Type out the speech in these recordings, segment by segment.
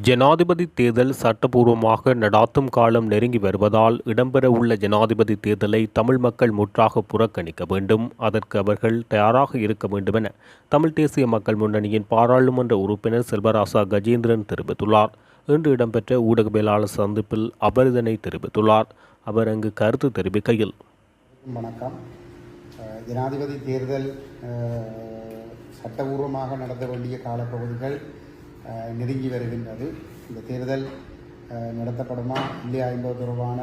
ஜனாதிபதி தேர்தல் சட்டபூர்வமாக நடாத்தும் காலம் நெருங்கி வருவதால் இடம்பெறவுள்ள ஜனாதிபதி தேர்தலை தமிழ் மக்கள் முற்றாக புறக்கணிக்க வேண்டும். அதற்கு அவர்கள் தயாராக இருக்க வேண்டுமென தமிழ் தேசிய மக்கள் முன்னணியின் பாராளுமன்ற உறுப்பினர் செல்வராசா கஜேந்திரன் தெரிவித்துள்ளார். இன்று இடம்பெற்ற ஊடகவியலாளர் சந்திப்பில் அவர் இதனை தெரிவித்துள்ளார். அவர் அங்கு கருத்து தெரிவிக்கையில், வணக்கம். ஜனாதிபதி தேர்தல் சட்டபூர்வமாக நடத்த வேண்டிய காலப்பகுதிகள் நெருங்கி வருகின்றது. இந்த தேர்தல் நடத்தப்படுமா இல்லையா என்பது தொடர்பான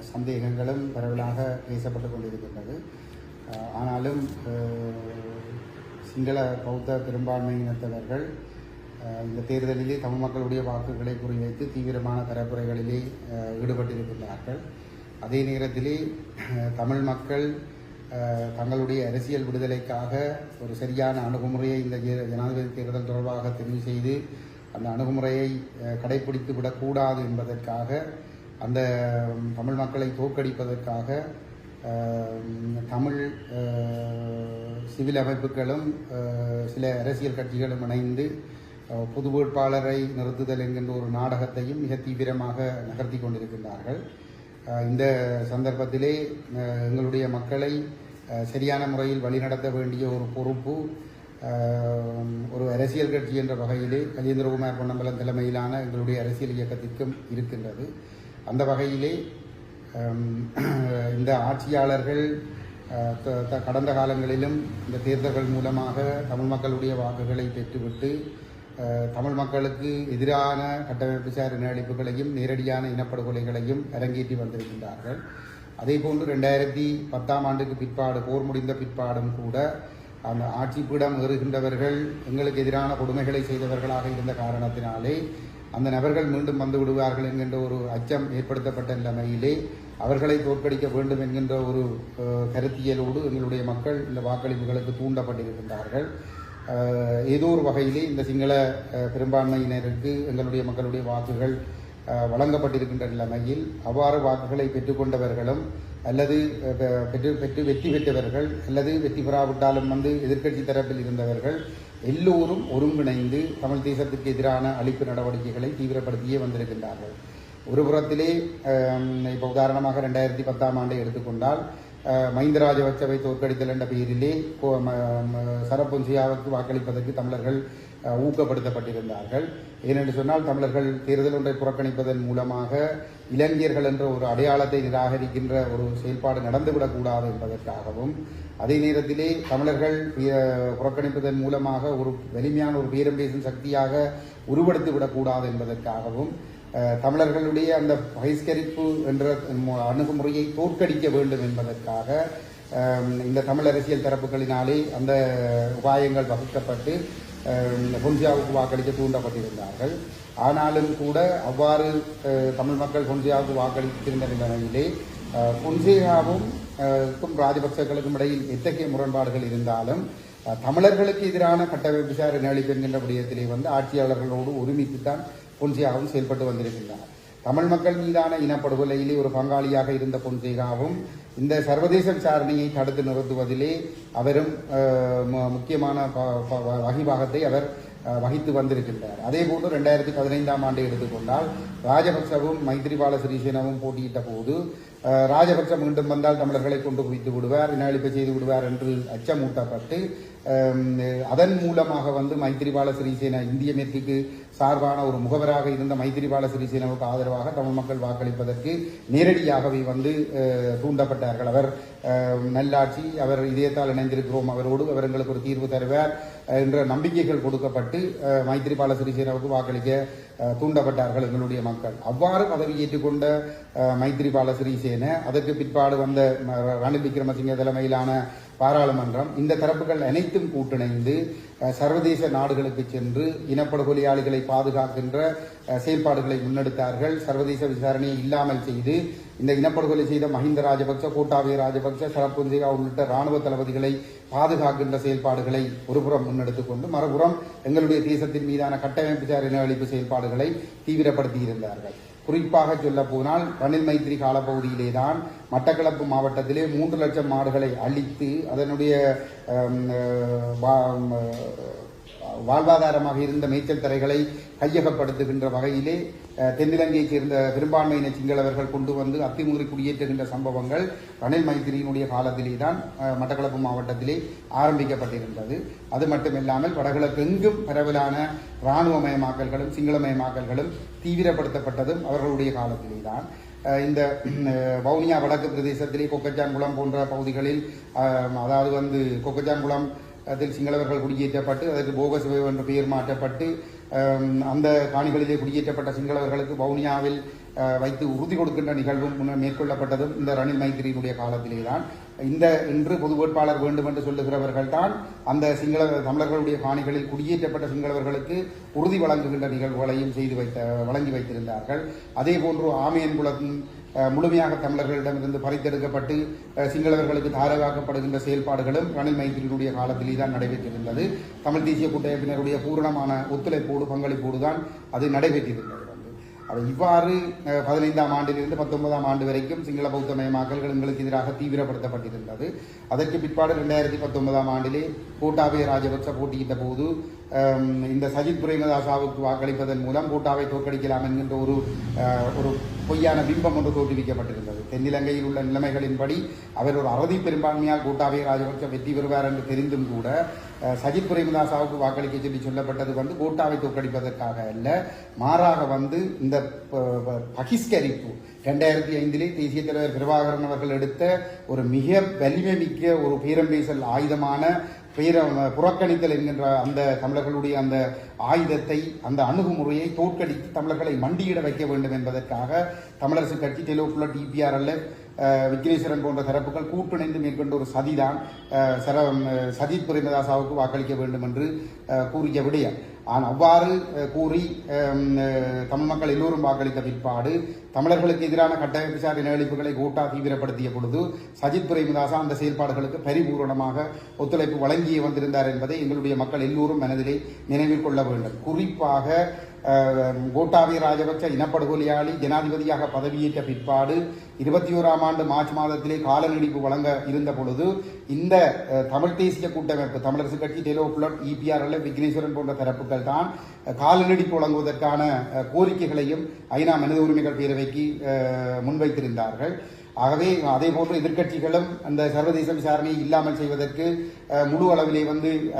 சந்தேகங்களும் பரவலாக பேசப்பட்டு கொண்டிருக்கின்றது. ஆனாலும் சிங்கள பௌத்த பெரும்பான்மையினத்தவர்கள் இந்த தேர்தலிலே தமிழ் மக்களுடைய வாக்குகளை குறிவைத்து தீவிரமான பரப்புரைகளிலே ஈடுபட்டிருக்கின்றார்கள். அதே நேரத்திலே தமிழ் மக்கள் தங்களுடைய அரசியல் விடுதலைக்காக ஒரு சரியான அணுகுமுறையை இந்த ஜனாதிபதி தேர்தல் தொடர்பாக தெரிவு செய்து அந்த அணுகுமுறையை கடைபிடித்து விடக்கூடாது என்பதற்காக, அந்த தமிழ் மக்களை தோற்கடிப்பதற்காக தமிழ் சிவில் அமைப்புகளும் சில அரசியல் கட்சிகளும் இணைந்து பொது வேட்பாளரை நிறுத்துதல் என்கின்ற ஒரு நாடகத்தையும் மிக தீவிரமாக நகர்த்தி கொண்டிருக்கின்றார்கள். இந்த சந்தர்ப்பத்திலே எங்களுடைய மக்களை சரியான முறையில் வழிநடத்த வேண்டிய ஒரு பொறுப்பு ஒரு அரசியல் கட்சி என்ற வகையிலே கஜேந்திரகுமார் பொன்னம்பலம் தலைமையிலான எங்களுடைய அரசியல் இயக்கத்திற்கும் இருக்கின்றது. அந்த வகையிலே இந்த ஆட்சியாளர்கள் கடந்த காலங்களிலும் இந்த தேர்தல்கள் மூலமாக தமிழ் மக்களுடைய வாக்குகளை பெற்றுவிட்டு தமிழ் மக்களுக்கு எதிரான கட்டமைப்பு சார் இனஅழிப்புகளையும் நேரடியான இனப்படுகொலைகளையும் அரங்கேற்றி வந்திருக்கின்றார்கள். அதே போன்று 2010 ஆண்டுக்கு பிற்பாடு, போர் முடிந்த பிற்பாடும் கூட அந்த ஆட்சிப்பீடம் ஏறுகின்றவர்கள் எங்களுக்கு எதிரான கொடுமைகளை செய்தவர்களாக இருந்த காரணத்தினாலே அந்த நபர்கள் மீண்டும் வந்து விடுவார்கள் என்கின்ற ஒரு அச்சம் ஏற்படுத்தப்பட்ட நிலைமையிலே அவர்களை தோற்கடிக்க வேண்டும் என்கின்ற ஒரு கருத்தியலோடு எங்களுடைய மக்கள் இந்த வாக்களிப்புகளுக்கு தூண்டப்பட்டிருக்கின்றார்கள். ஏதோ ஒரு வகையிலே இந்த சிங்கள பெரும்பான்மையினருக்கு எங்களுடைய மக்களுடைய வாக்குகள் வழங்கப்பட்டிருக்கின்ற நிலைமையில் அவ்வாறு வாக்குகளை பெற்றுக்கொண்டவர்களும் அல்லது பெற்று வெற்றி பெற்றவர்கள் அல்லது வெற்றி பெறாவிட்டாலும் எதிர்க்கட்சி தரப்பில் இருந்தவர்கள் எல்லோரும் ஒருங்கிணைந்து தமிழ் தேசத்திற்கு எதிரான அழிப்பு நடவடிக்கைகளை தீவிரப்படுத்தியே வந்திருக்கின்றார்கள். ஒரு புறத்திலே இப்போ உதாரணமாக 2010 ஆண்டை எடுத்துக்கொண்டால் மஹிந்த ராஜபக்சவை தோற்கடித்தல் என்ற பெயரிலே சரத் பொன்சேகாவுக்கு வாக்களிப்பதற்கு தமிழர்கள் ஊக்கப்படுத்தப்பட்டிருந்தார்கள். ஏனென்று சொன்னால் தமிழர்கள் தேர்தல் ஒன்றை புறக்கணிப்பதன் மூலமாக இளைஞர்கள் என்ற ஒரு அடையாளத்தை நிராகரிக்கின்ற ஒரு செயல்பாடு நடந்துவிடக்கூடாது என்பதற்காகவும், அதே நேரத்திலே தமிழர்கள் புறக்கணிப்பதன் மூலமாக ஒரு வலிமையான ஒரு பேரம் பேசும் சக்தியாக உருவெடுத்து விடக்கூடாது என்பதற்காகவும் தமிழர்களுடைய அந்த பகிஷ்கரிப்பு என்ற அணுகுமுறையை தோற்கடிக்க வேண்டும் என்பதற்காக இந்த தமிழ் அரசியல் தரப்புகளினாலே அந்த உபாயங்கள் வகுக்கப்பட்டு பொன்சேகாவுக்கு வாக்களிக்க தூண்டப்பட்டிருந்தார்கள். ஆனாலும் கூட அவ்வாறு தமிழ் மக்கள் பொன்சேகாவுக்கு வாக்களித்திருந்த நிலைமையிலே பொன்சேகாவும் ராஜபக்சர்களுக்கும் இடையில் எத்தகைய முரண்பாடுகள் இருந்தாலும் தமிழர்களுக்கு எதிரான கட்டமைப்பு சார் இனஅழிப்பு என்கின்ற விடயத்திலே ஆட்சியாளர்களோடு ஒருமித்துத்தான் பொன்சேகாவும் செயல்பட்டு வந்திருக்கின்றனர். தமிழ் மக்கள் மீதான இனப்படுகொலையிலே ஒரு பங்காளியாக இருந்த பொன்சேகாவும் இந்த சர்வதேச விசாரணையை தடுத்து நிறுத்துவதிலே அவரும் முக்கியமான வகிபாகத்தை அவர் வகித்து வந்திருக்கின்றார். அதே போன்று 2015 ஆண்டு எடுத்துக்கொண்டால் ராஜபக்சவும் மைத்திரிபால சிறிசேனவும் போட்டியிட்ட போது ராஜபக்ச மீண்டும் வந்தால் தமிழர்களை கொண்டு குவித்து விடுவார், இனஅழிப்பு செய்து விடுவார் என்று அச்சமூட்டப்பட்டு அதன் மூலமாக மைத்திரிபால சிறிசேன இந்திய மேற்குக்கு சார்பான ஒரு முகவராக இருந்த மைத்திரிபால சிறிசேனவுக்கு ஆதரவாக தமிழ் மக்கள் வாக்களிப்பதற்கு நேரடியாகவே தூண்டப்பட்டார்கள். அவர் நல்லாட்சி, அவர் இதயத்தால் இணைந்திருக்கிறோம், அவரோடு அவர் எங்களுக்கு ஒரு தீர்வு தருவார் என்ற நம்பிக்கைகள் கொடுக்கப்பட்டு மைத்திரிபால சிறிசேனவுக்கு வாக்களிக்க தூண்டப்பட்டார்கள் எங்களுடைய மக்கள். அவ்வாறு பதவியேற்றுக் கொண்ட மைத்திரிபால சிறிசேன, அதற்கு பிற்பாடு வந்த ரணில் விக்ரமசிங்க தலைமையிலான பாராளுமன்றம் இந்த தரப்புகள் அனைத்தும் கூட்டிணைந்து சர்வதேச நாடுகளுக்கு சென்று இனப்படுகொலையாளிகளை பாதுகாக்கின்ற செயல்பாடுகளை முன்னெடுத்தார்கள். சர்வதேச விசாரணையை இல்லாமல் செய்து இந்த இனப்படுகொலை செய்த மஹிந்த ராஜபக்ச, கோட்டாபய ராஜபக்ச, சரத் பொன்சேகா உள்ளிட்ட ராணுவ தளபதிகளை பாதுகாக்கின்ற செயல்பாடுகளை ஒருபுறம் முன்னெடுத்துக் கொண்டு மறுபுறம் எங்களுடைய தேசத்தின் மீதான கட்டமைப்பு சார் இனஅழிப்பு செயல்பாடுகளை தீவிரப்படுத்தியிருந்தார்கள். குறிப்பாக சொல்ல போனால் ரணில் மைத்திரி காலப்பகுதியிலேதான் மட்டக்களப்பு மாவட்டத்திலே 3 லட்சம் மாடுகளை அழித்து அதனுடைய வாழ்வாதாரமாக இருந்த மேய்ச்சல் தரைகளை கையகப்படுத்துகின்ற வகையிலே தென்னிலங்கையைச் சேர்ந்த பெரும்பான்மையின சிங்களவர்கள் கொண்டு வந்து அத்துமீறி குடியேற்றுகின்ற சம்பவங்கள் ரணில் மைத்திரியினுடைய காலத்திலே தான் மட்டக்களப்பு மாவட்டத்திலே ஆரம்பிக்கப்பட்டிருந்தது. அது மட்டுமில்லாமல் வடகிழக்கு எங்கும் பரவலான இராணுவமயமாக்கல்களும் சிங்களமயமாக்கல்களும் தீவிரப்படுத்தப்பட்டதும் அவர்களுடைய காலத்திலே தான். இந்த வவுனியா வடக்கு பிரதேசத்திலே கொக்கச்சான்குளம் போன்ற பகுதிகளில் அதாவது கொக்கச்சான்குளம் அதில் சிங்களவர்கள் குடியேற்றப்பட்டு அதற்கு போகசிவை என்ற பெயர் மாற்றப்பட்டு அந்த காணிகளிலே குடியேற்றப்பட்ட சிங்களவர்களுக்கு வவுனியாவில் வைத்து உறுதி கொடுக்கின்ற நிகழ்வும் மேற்கொள்ளப்பட்டதும் இந்த ரணில் மைத்திரியினுடைய காலத்திலே தான். இன்று பொது வேட்பாளர் வேண்டும் என்று சொல்லுகிறவர்கள் தான் அந்த தமிழர்களுடைய காணிகளில் குடியேற்றப்பட்ட சிங்களவர்களுக்கு உறுதி வழங்குகின்ற நிகழ்வுகளையும் வழங்கி வைத்திருந்தார்கள். அதே போன்று ஆமையன்குளம் முழுமையாக தமிழர்களிடமிருந்து பறித்தெடுக்கப்பட்டு சிங்களவர்களுக்கு தாரகாக்கப்படுகின்ற செயல்பாடுகளும் ரணில் மைத்திரியினுடைய காலத்திலே தான் நடைபெற்றிருந்தது. தமிழ் தேசிய கூட்டமைப்பினருடைய பூரணமான ஒத்துழைப்போடு பங்களிப்போடு தான் அது நடைபெற்றிருந்தது. அது இவ்வாறு 15ஆம் ஆண்டிலிருந்து 19ஆம் ஆண்டு வரைக்கும் சிங்கள பௌத்த மயமாக்கல்கள் எங்களுக்கு எதிராக தீவிரப்படுத்தப்பட்டிருந்தது. அதற்கு பிற்பாடு 2019ஆம் ஆண்டிலே கோட்டாபய ராஜபக்ச போட்டியிட்ட போது இந்த சஜித் பிரேமதாசாவுக்கு வாக்களிப்பதன் மூலம் கோட்டாவை தோற்கடிக்கலாம் என்கின்ற ஒரு பொய்யான பிம்பம் ஒன்று தோற்றுவிக்கப்பட்டிருந்தது. தென்னிலங்கையில் உள்ள நிலைமைகளின்படி அவர் ஒரு அறுதி பெரும்பான்மையால் கோட்டாபய ராஜபக்ச வெற்றி பெறுவார் என்று தெரிந்தும் கூட சஜித் பிரேமதாசாவுக்கு வாக்களிக்க சொல்லப்பட்டது கோட்டாவை தோற்கடிப்பதற்காக அல்ல, மாறாக இந்த பகிஷ்கரிப்பு 2005 தேசிய தலைவர் பிரபாகரன் அவர்கள் எடுத்த ஒரு மிக வலிமை மிக்க ஒரு பேரம்பேசல் ஆயுதமான புறக்கணித்தல் என்கின்ற அந்த தமிழர்களுடைய அந்த ஆயுதத்தை, அந்த அணுகுமுறையை தோற்கடித்து தமிழர்களை மண்டியிட வைக்க வேண்டும் என்பதற்காக தமிழரசு கட்சி டெலோபுல டிபிஆர்எல் விக்னேஸ்வரன் போன்ற தரப்புகள் கூட்டிணைந்து மேற்கொண்ட ஒரு சதிதான் சஜித் பிரேமதாசாவுக்கு வாக்களிக்க வேண்டும் என்று கூறிய விடயம். அவ்வாறு கூறி தமிழ் மக்கள் எல்லோரும் வாக்களித்த பிற்பாடு தமிழர்களுக்கு எதிரான கட்டமைப்பு சார் இனஅழிப்புகளை கோட்டா தீவிரப்படுத்திய பொழுது சஜித் பிரேமதாசா அந்த செயல்பாடுகளுக்கு பரிபூரணமாக ஒத்துழைப்பு வழங்கி வந்திருந்தார் என்பதை எங்களுடைய மக்கள் எல்லோரும் மனதிலே நினைவில் கொள்ள வேண்டும். குறிப்பாக கோட்டாபய ராஜபக்ச இனப்படுகொலையாளி ஜனாதிபதியாக பதவியேற்ற பிற்பாடு 21ஆம் ஆண்டு மார்ச் மாதத்திலே கால நீடிப்பு வழங்க இருந்த பொழுது இந்த தமிழ் தேசிய கூட்டமைப்பு தமிழரசு கட்சி டெலோபுலட் இபிஆர்எல் விக்னேஸ்வரன் போன்ற தரப்புகள் தான் கால நீடிப்பு வழங்குவதற்கான கோரிக்கைகளையும் ஐநா மனித உரிமைகள் பேரவைக்கு முன்வைத்திருந்தார்கள். ஆகவே அதே போன்று எதிர்க்கட்சிகளும் அந்த சர்வதேச விசாரணையை இல்லாமல் செய்வதற்கு முழு அளவிலே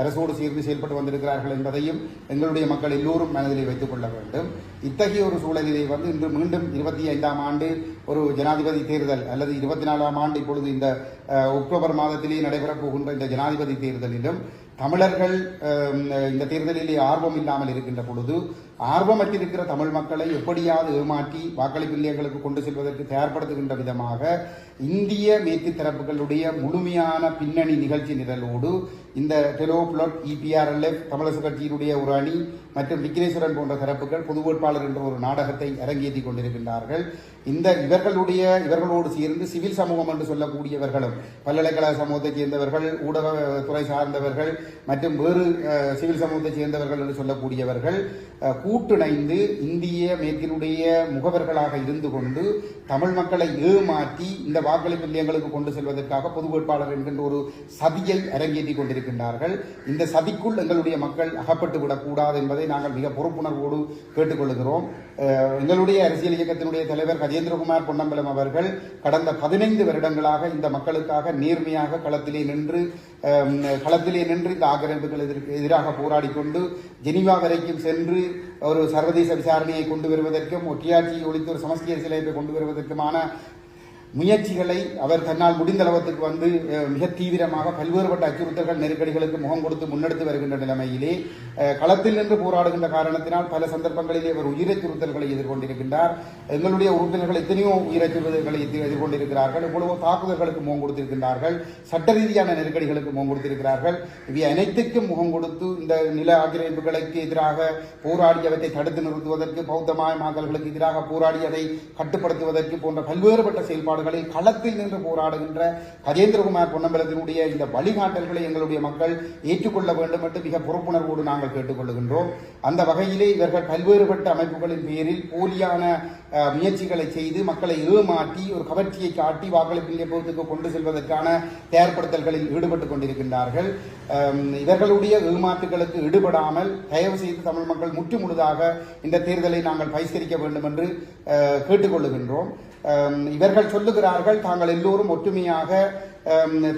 அரசோடு சேர்ந்து செயல்பட்டு வந்திருக்கிறார்கள் என்பதையும் எங்களுடைய மக்கள் எல்லோரும் மனதிலே வைத்துக் கொள்ள வேண்டும். இத்தகைய ஒரு சூழலிலே இன்று மீண்டும் 25ஆம் ஆண்டு ஒரு ஜனாதிபதி தேர்தல் அல்லது 24ஆம் ஆண்டு இப்பொழுது இந்த அக்டோபர் மாதத்திலே நடைபெறப் போகின்ற இந்த ஜனாதிபதி தேர்தலிலும் தமிழர்கள் இந்த தேர்தலிலே ஆர்வம் இல்லாமல் இருக்கின்ற பொழுது ஆர்வமற்றிருக்கிற தமிழ் மக்களை எப்படியாவது ஏமாற்றி வாக்களிப்பு நிலையங்களுக்கு கொண்டு செல்வதற்கு தயார்படுத்துகின்ற விதமாக இந்திய மேற்கு தரப்புகளுடைய முழுமையான பின்னணி நிகழ்ச்சி நிரலோடு இந்த டெலோபுலட் இபிஆர்எல்எஃப் தமிழரசு கட்சியினுடைய ஒரு அணி மற்றும் விக்னேஸ்வரன் போன்ற தரப்புகள் பொது வேட்பாளர் என்ற ஒரு நாடகத்தை அரங்கேற்றிக் கொண்டிருக்கின்றார்கள். இவர்களோடு சேர்ந்து சிவில் சமூகம் என்று சொல்லக்கூடியவர்களும் பல்கலைக்கழக சமூகத்தைச் சேர்ந்தவர்கள், ஊடகத்துறை சார்ந்தவர்கள் மற்றும் வேறு சிவில் சமூகத்தைச் சேர்ந்தவர்கள் என்று சொல்லக்கூடியவர்கள் கூட்டிணைந்து இந்திய மேற்கினுடைய முகவர்களாக இருந்து கொண்டு தமிழ் மக்களை ஏமாற்றி இந்த வாக்களிப்பு நிலையங்களுக்கு கொண்டு செல்வதற்காக பொது வேட்பாளர் என்கின்ற ஒரு சதியை அரங்கேற்றிக் கொண்டிருக்கின்றார்கள். இந்த சதிக்குள் எங்களுடைய மக்கள் அகப்பட்டு விடக்கூடாது என்பதை நாங்கள் மிக பொறுப்புணர்வோடு கேட்டுக்கொள்கிறோம். எங்களுடைய அரசியல் இயக்கத்தினுடைய தலைவர் கஜேந்திரகுமார் பொன்னம்பலம் அவர்கள் கடந்த 15 வருடங்களாக இந்த மக்களுக்காக நேர்மையாக களத்திலே நின்று இந்த ஆக்கிரமிப்புகளுக்கு எதிராக போராடி கொண்டு ஜெனீவா வரைக்கும் சென்று ஒரு சர்வதேச விசாரணையை கொண்டு வருவதற்கும் ஒற்றையாட்சியை ஒழித்து ஒரு சமஸ்கிய அரசியலமைப்பை கொண்டு வருவதற்குமான முயற்சிகளை அவர் தன்னால் முடிந்த அளவுக்கு மிக தீவிரமாக பல்வேறுபட்ட அச்சுறுத்தல்கள் நெருக்கடிகளுக்கு முகம் கொடுத்து முன்னெடுத்து வருகின்ற நிலைமையிலே களத்தில் நின்று போராடுகின்ற காரணத்தினால் பல சந்தர்ப்பங்களிலே அவர் உயிரச்சுறுத்தல்களை எதிர்கொண்டிருக்கின்றார். எங்களுடைய உறுப்பினர்கள் எத்தனையோ உயிரச்சுறுத்தல்களை எதிர்கொண்டிருக்கிறார்கள், எவ்வளவோ தாக்குதல்களுக்கு முகம் கொடுத்திருக்கின்றார்கள், சட்ட ரீதியான நெருக்கடிகளுக்கு முகம் கொடுத்திருக்கிறார்கள். இவை அனைத்துக்கும் முகம் கொடுத்து இந்த நில ஆக்கிரமிப்புகளுக்கு எதிராக போராடி அவற்றை தடுத்து நிறுத்துவதற்கு, பௌத்த மயமாக்கல்களுக்கு எதிராக போராடி அதை கட்டுப்படுத்துவதற்கு போன்ற பல்வேறுபட்ட செயல்பாடு செயற்பாடுகளில் களத்தில் நின்று போராடுகின்ற கஜேந்திரகுமார் பொன்னம்பலத்தினுடைய இந்த வழிகாட்டல்களை எங்களுடைய மக்கள் ஏற்றுக்கொள்ள வேண்டும் என்று மிக பொறுப்புணர்வோடு நாங்கள் கேட்டுக்கொள்கின்றோம். அந்த வகையிலே இவர்கள் பல்வேறுபட்ட அமைப்புகளின் பேரில் போலியான முயற்சிகளை செய்து மக்களை ஏமாற்றி ஒரு கவர்ச்சியை காட்டி வாக்களிப்பு நிலையத்துக்கு கொண்டு செல்வதற்கான தயார்படுத்தல்களில் ஈடுபட்டுக் கொண்டிருக்கின்றார்கள். இவர்களுடைய ஏமாற்றுகளுக்கு ஈடுபடாமல் தயவு செய்து தமிழ் மக்கள் முற்றுமுழுதாக இந்த தேர்தலை நாங்கள் பகிஷ்கரிக்க வேண்டும் என்று கேட்டுக்கொள்ளுகின்றோம். இவர்கள் சொல்லுகிறார்கள் தாங்கள் எல்லோரும் ஒற்றுமையாக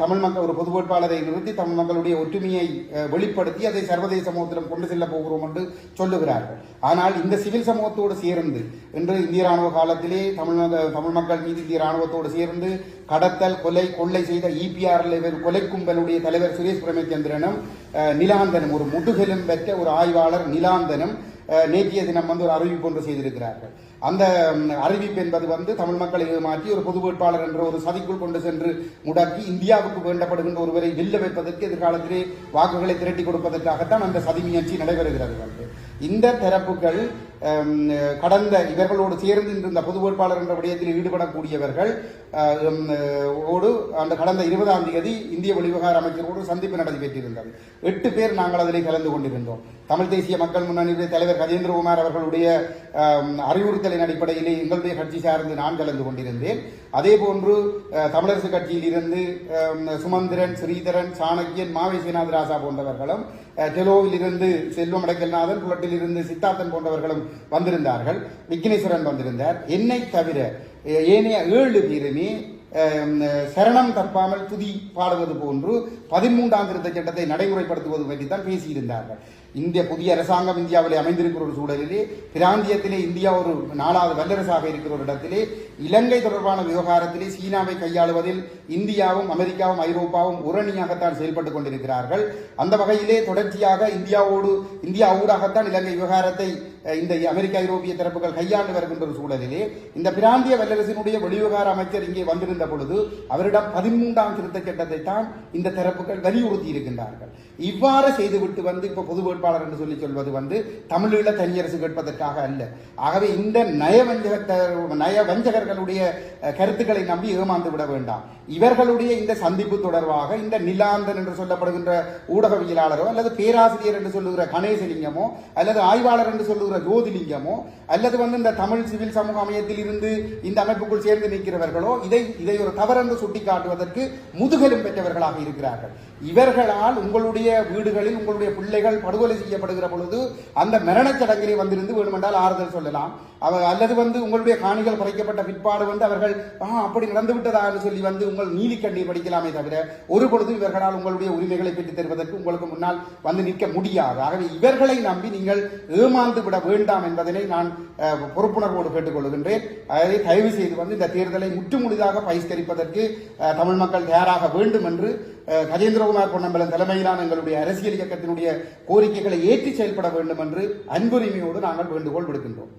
தமிழ் மக்கள் ஒரு பொது வேட்பாளரை நிறுத்தி தமிழ் மக்களுடைய ஒற்றுமையை வெளிப்படுத்தி அதை சர்வதேச சமூகத்திலும் கொண்டு செல்ல போகிறோம் என்று சொல்லுகிறார்கள். ஆனால் இந்த சிவில் சமூகத்தோடு சேர்ந்து இன்று இந்திய ராணுவ காலத்திலே தமிழ் மக்கள் மீது இந்திய ராணுவத்தோடு சேர்ந்து கடத்தல் கொள்ளை செய்த இபிஆர் கொலை கும்பலுடைய தலைவர் சுரேஷ் பிரேமச்சந்திரனும் நிலாந்தனும் ஒரு முதுகெலும் பெற்ற ஒரு ஆய்வாளர் நிலாந்தனும் நேற்றைய தினம் ஒரு அறிவிப்பு ஒன்று செய்திருக்கிறார்கள். அந்த அறிவிப்பு என்பது தமிழ் மக்களை மாற்றி ஒரு பொது வேட்பாளர் என்ற ஒரு சதிக்குள் கொண்டு சென்று முடக்கி இந்தியாவுக்கு வேண்டப்படுகின்ற ஒருவரை வெல்ல வைப்பதற்கு எதிர்காலத்திலே வாக்குகளை திரட்டி கொடுப்பதற்காகத்தான் அந்த சதி முயற்சி நடைபெறுகிறது. இந்த தரப்புகள் கடந்த இவர்களோடு சேர்ந்து இந்த பொது வேட்பாளர் என்ற விடயத்தில் ஈடுபடக்கூடியவர்கள் அந்த கடந்த 20ஆம் தேதி இந்திய வெளிவிவகார அமைச்சரோடு சந்திப்பு நடைபெற்றிருந்தது. 8 பேர் நாங்கள் அதில் கலந்து கொண்டிருந்தோம். தமிழ் தேசிய மக்கள் முன்னணியுடைய தலைவர் கஜேந்திரகுமார் அவர்களுடைய அறிவுறுத்தலின் அடிப்படையிலே எங்களுடைய கட்சி சார்ந்து நான் கலந்து கொண்டிருந்தேன். அதே போன்று தமிழரசு கட்சியில் இருந்து சுமந்திரன், ஸ்ரீதரன், சாணக்கியன், மாவை சீனாத் ராசா போன்றவர்களும், டெலோவில் இருந்து செல்வம் அடைக்கல்நாதன், புலட்டில் இருந்து சித்தார்த்தன் போன்றவர்களும் வந்திருந்தார்கள். விக்னேஸ்வரன் வந்திருந்தார். என்னை தவிர ஏனைய 7 பேருமே சரணம் தப்பாமல் துதி பாடுவது போன்று 13ஆம் திருத்தச் சட்டத்தை நடைமுறைப்படுத்துவது பற்றி தான் பேசியிருந்தார்கள். இந்திய புதிய அரசாங்கம் இந்தியாவிலே அமைந்திருக்கிற ஒரு சூழலிலே பிராந்தியத்திலே இந்தியா ஒரு 4வது வல்லரசாக இருக்கிற ஒரு இடத்திலே இலங்கை தொடர்பான விவகாரத்திலே சீனாவை கையாளுவதில் இந்தியாவும் அமெரிக்காவும் ஐரோப்பாவும் உரணியாகத்தான் செயல்பட்டுக் கொண்டிருக்கிறார்கள். அந்த வகையிலே தொடர்ச்சியாக இந்தியா ஊடாகத்தான் இலங்கை விவகாரத்தை இந்த அமெரிக்க ஐரோப்பிய தரப்புகள் கையாண்டு வருகின்ற ஒரு சூழலிலே இந்த பிராந்திய வல்லரசினுடைய வெளிவிவகார அமைச்சர் இங்கே வந்திருந்த பொழுது அவரிடம் 13ஆம் திருத்தச் சட்டத்தை தான் இந்த தரப்புகள் வலியுறுத்தி இருக்கின்றார்கள். இவ்வாறு செய்துவிட்டு இப்ப பொது வேட்பாளர் என்று சொல்லி சொல்வது தமிழீழ தனியரசு கேட்பதற்காக அல்ல. ஆகவே இந்த நயவஞ்சகர்களுடைய கருத்துக்களை நம்பி ஏமாந்து விட வேண்டாம். இவர்களுடைய இந்த சந்திப்பு தொடர்பாக இந்த நிலாந்தன் என்று சொல்லப்படுகின்ற ஊடகவியலாளரோ அல்லது பேராசிரியர் என்று சொல்லுகிற கணேசலிங்கமோ அல்லது ஆய்வாளர் என்று சொல்லுகிற ஜோதிலிங்கமோ அல்லது இந்த தமிழ் சிவில் சமூக அமையத்தில் இருந்து இந்த அமைப்புக்குள் சேர்ந்து நிற்கிறவர்களோ இதை ஒரு தவறென்று சுட்டிக்காட்டுவதற்கு முதுகெலும் பெற்றவர்களாக இருக்கிறார்கள். இவர்களால் உங்களுடைய வீடுகளில் உங்களுடைய பிள்ளைகள் படுகொலை செய்யப்படுகிற பொழுது அந்த மரணச் சடங்கிலே வந்திருந்து வேண்டுமென்றால் ஆறுதல் சொல்லலாம். அல்லது உங்களுடைய காணிகள் குறைக்கப்பட்ட பிற்பாடு அவர்கள் அப்படி நடந்து விட்டதா என்று சொல்லி உங்கள் நீதி கண்ணீர் படிக்கலாமே தவிர ஒரு பொழுது இவர்களால் உங்களுடைய உரிமைகளை பெற்றுத் தருவதற்கு உங்களுக்கு முன்னால் நிற்க முடியாது. ஆகவே இவர்களை நம்பி நீங்கள் ஏமாந்து விட வேண்டாம் என்பதனை நான் பொறுப்புணர்வோடு கேட்டுக்கொள்கின்றேன். அதை தயவு செய்து இந்த தேர்தலை முற்றுமுழுதாக பகிஷ்கரிப்பதற்கு தமிழ் மக்கள் தயாராக வேண்டும் என்று கஜேந்திரகுமார் பொன்னம்பலம் தலைமையிலான எங்களுடைய அரசியல் இயக்கத்தினுடைய கோரிக்கைகளை ஏற்றி செயல்பட வேண்டும் என்று அன்புரிமையோடு நாங்கள் வேண்டுகோள் விடுக்கின்றோம்.